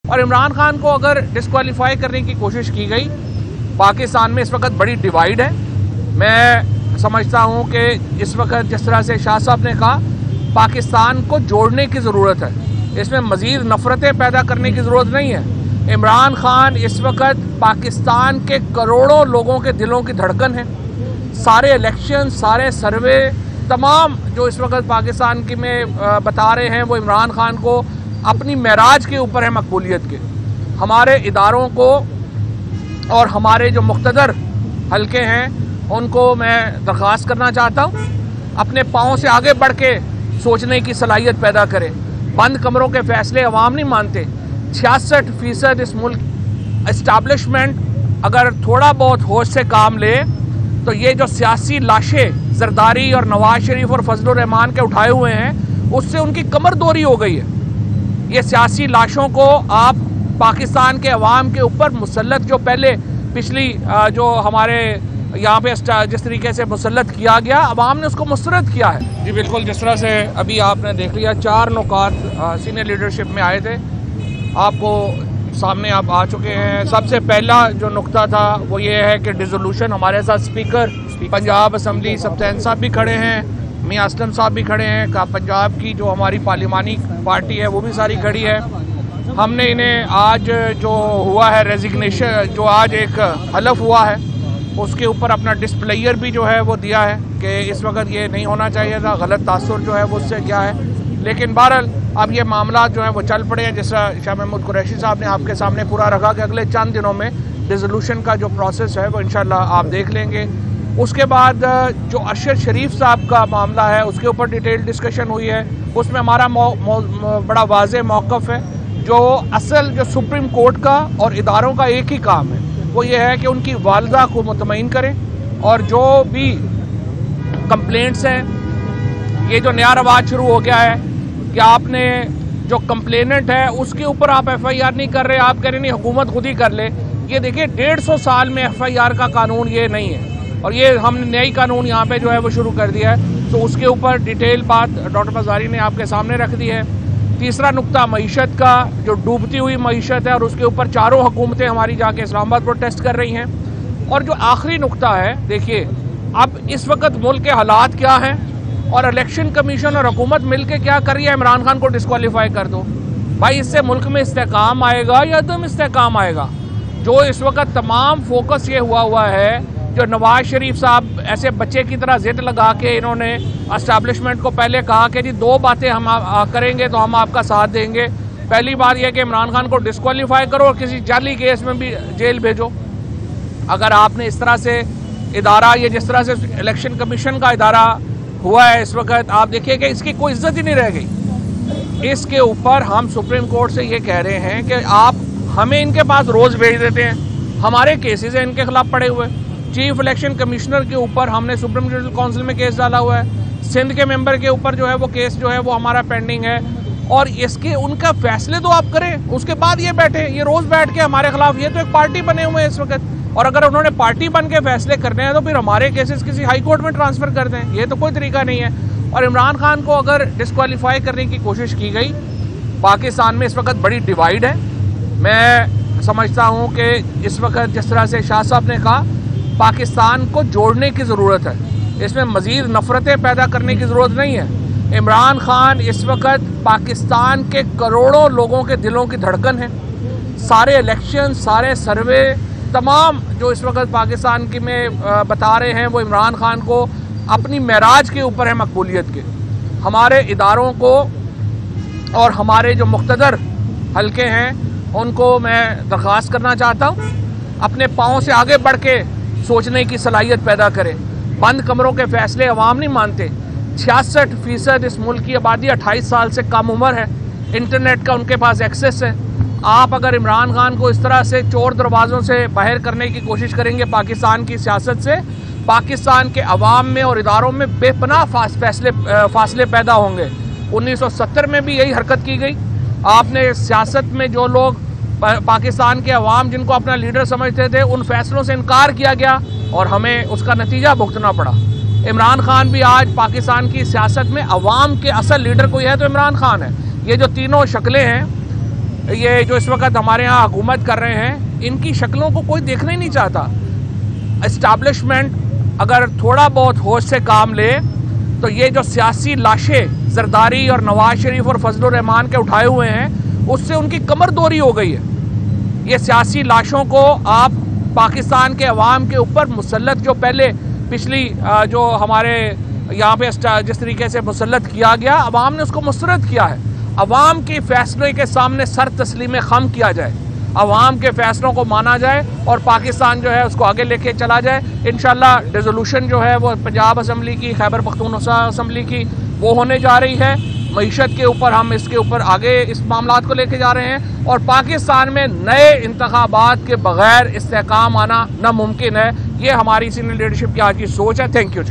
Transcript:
और इमरान खान को अगर डिस्क्वालीफाई करने की कोशिश की गई, पाकिस्तान में इस वक्त बड़ी डिवाइड है। मैं समझता हूं कि इस वक्त जिस तरह से शाह साहब ने कहा, पाकिस्तान को जोड़ने की ज़रूरत है, इसमें मज़ीद नफ़रतें पैदा करने की ज़रूरत नहीं है। इमरान खान इस वक्त पाकिस्तान के करोड़ों लोगों के दिलों की धड़कन है। सारे इलेक्शन, सारे सर्वे, तमाम जो इस वक्त पाकिस्तान की में बता रहे हैं वो इमरान खान को अपनी महराज के ऊपर है मकबूलियत के। हमारे इदारों को और हमारे जो मुख्तदर हल्के हैं उनको मैं दरख्वास्त करना चाहता हूँ, अपने पाँव से आगे बढ़ के सोचने की सलाहियत पैदा करें। बंद कमरों के फैसले अवाम नहीं मानते। 66% इस मुल्क इस्टेब्लिशमेंट अगर थोड़ा बहुत होश से काम ले तो ये जो सियासी लाशें जरदारी और नवाज शरीफ और फजलुर रहमान के उठाए हुए हैं उससे उनकी कमर दोरी हो गई है। ये सियासी लाशों को आप पाकिस्तान के अवाम के ऊपर मुसल्लत, जो पहले पिछली जो हमारे यहाँ पे जिस तरीके से मुसल्लत किया गया, अवाम ने उसको मुस्तरद किया है। जी बिल्कुल, जिस तरह से अभी आपने देख लिया, 4 नुकात सीनियर लीडरशिप में आए थे, आपको सामने आप आ चुके हैं। सबसे पहला जो नुकता था वो ये है कि डिसोल्यूशन, हमारे साथ स्पीकर पंजाब असम्बली सब्तैन साहब भी खड़े हैं, मियां असलम साहब भी खड़े हैं, पंजाब की जो हमारी पार्लिमानी पार्टी है वो भी सारी खड़ी है। हमने इन्हें आज जो हुआ है रेजिग्नेशन, जो आज एक हलफ हुआ है, उसके ऊपर अपना डिस्प्लेयर भी जो है वो दिया है कि इस वक्त ये नहीं होना चाहिए था, गलत तासुर जो है वो उससे क्या है। लेकिन बहरहाल अब ये मामला जो है वो चल पड़े हैं। जैसा शाह महमूद कुरैशी साहब ने आपके सामने पूरा रखा कि अगले चंद दिनों में डिसोल्यूशन का जो प्रोसेस है वो इंशाल्लाह आप देख लेंगे। उसके बाद जो अरशद शरीफ साहब का मामला है उसके ऊपर डिटेल डिस्कशन हुई है। उसमें हमारा बड़ा वाज़ेह मौक़िफ़ है। जो असल जो सुप्रीम कोर्ट का और इदारों का एक ही काम है वो ये है कि उनकी वालिदा को मुतमईन करें, और जो भी कंप्लेंट्स हैं, ये जो नया रवाज शुरू हो गया है कि आपने जो कंप्लेनेंट है उसके ऊपर आप FIR नहीं कर रहे, आप कह रहे नहीं हुकूमत खुद ही कर ले। ये देखिए 150 साल में FIR का कानून ये नहीं है, और ये हमने नई कानून यहाँ पे जो है वो शुरू कर दिया है। तो उसके ऊपर डिटेल बात डॉक्टर मज़ारी ने आपके सामने रख दी है। तीसरा नुक्ता मईशत का, जो डूबती हुई मईशत है, और उसके ऊपर चारों हुकूमतें हमारी जाके इस्लामाबाद प्रोटेस्ट कर रही हैं। और जो आखिरी नुक्ता है, देखिए अब इस वक्त मुल्क के हालात क्या हैं और इलेक्शन कमीशन और हुकूमत मिलके क्या कर रही है, इमरान खान को डिस्क्वालीफाई कर दो। भाई इससे मुल्क में इस्तेकाम आएगा या अदम इस्तेकाम आएगा? जो इस वक्त तमाम फोकस ये हुआ है, जो नवाज शरीफ साहब ऐसे बच्चे की तरह जिद लगा के इन्होंने एस्टैब्लिशमेंट को पहले कहा कि जी 2 बातें हम करेंगे तो हम आपका साथ देंगे। पहली बात यह कि इमरान खान को डिस्क्वालीफाई करो और किसी जाली केस में भी जेल भेजो। अगर आपने इस तरह से इदारा, ये जिस तरह से इलेक्शन कमीशन का इदारा हुआ है इस वक्त, आप देखिए कि इसकी कोई इज्जत ही नहीं रह गई। इसके ऊपर हम सुप्रीम कोर्ट से ये कह रहे हैं कि आप हमें इनके पास रोज़ भेज देते हैं, हमारे केसेस हैं इनके खिलाफ पड़े हुए। चीफ इलेक्शन कमिश्नर के ऊपर हमने सुप्रीम जुडिशल काउंसिल में केस डाला हुआ है, सिंध के मेंबर के ऊपर जो है वो केस जो है वो हमारा पेंडिंग है। और इसके उनका फैसले तो आप करें, उसके बाद ये बैठे, ये रोज़ बैठ के हमारे खिलाफ, ये तो एक पार्टी बने हुए हैं इस वक्त। और अगर उन्होंने पार्टी बन के फैसले करने हैं तो फिर हमारे केसेस किसी हाई कोर्ट में ट्रांसफ़र कर दें, ये तो कोई तरीका नहीं है। और इमरान खान को अगर डिस्क्वालीफाई करने की कोशिश की गई, पाकिस्तान में इस वक्त बड़ी डिवाइड है। मैं समझता हूँ कि इस वक्त जिस तरह से शाह साहब ने कहा, पाकिस्तान को जोड़ने की ज़रूरत है, इसमें मज़ीद नफ़रतें पैदा करने की ज़रूरत नहीं है। इमरान खान इस वक्त पाकिस्तान के करोड़ों लोगों के दिलों की धड़कन है। सारे इलेक्शन, सारे सर्वे, तमाम जो इस वक्त पाकिस्तान की में बता रहे हैं वो इमरान खान को अपनी महराज के ऊपर है मकबूलियत के। हमारे इदारों को और हमारे जो मुख्तदर हल्के हैं उनको मैं दरख्वास्त करना चाहता हूँ, अपने पाँव से आगे बढ़ के सोचने की सलाहियत पैदा करें। बंद कमरों के फैसले अवाम नहीं मानते। 66% इस मुल्क की आबादी 28 साल से कम उम्र है, इंटरनेट का उनके पास एक्सेस है। आप अगर इमरान खान को इस तरह से चोर दरवाज़ों से बाहर करने की कोशिश करेंगे पाकिस्तान की सियासत से, पाकिस्तान के अवाम में और इदारों में बेपनाह फासले पैदा होंगे। 1970 में भी यही हरकत की गई। आपने सियासत में जो लोग पाकिस्तान के अवाम जिनको अपना लीडर समझते थे, उन फैसलों से इनकार किया गया और हमें उसका नतीजा भुगतना पड़ा। इमरान खान भी आज पाकिस्तान की सियासत में अवाम के असल लीडर कोई है तो इमरान खान है। ये जो तीनों शक्लें हैं, ये जो इस वक्त हमारे यहाँ हुकूमत कर रहे हैं, इनकी शक्लों को कोई देखना ही नहीं चाहता। एस्टैब्लिशमेंट अगर थोड़ा बहुत होश से काम ले तो ये जो सियासी लाशें जरदारी और नवाज शरीफ और फजलुर रहमान के उठाए हुए हैं, उससे उनकी कमर दोरी हो गई है। ये सियासी लाशों को आप पाकिस्तान के अवाम के ऊपर मुसल्लत, जो पहले पिछली जो हमारे यहाँ पे जिस तरीके से मुसल्लत किया गया, अवाम ने उसको मुस्तरद किया है। अवाम के फैसले के सामने सर तस्लीम खम किया जाए, अवाम के फैसलों को माना जाए और पाकिस्तान जो है उसको आगे लेके चला जाए। इंशाल्लाह रिजोल्यूशन जो है वो पंजाब असम्बली की, खैबर पख्तूनख्वा असम्बली की वो होने जा रही है। मईशत के ऊपर हम इसके ऊपर आगे इस मामलात को लेके जा रहे हैं और पाकिस्तान में नए इंतखाबात के बगैर इस्तेहकाम आना नामुमकिन है। ये हमारी सीनियर लीडरशिप की आज की सोच है। Thank you.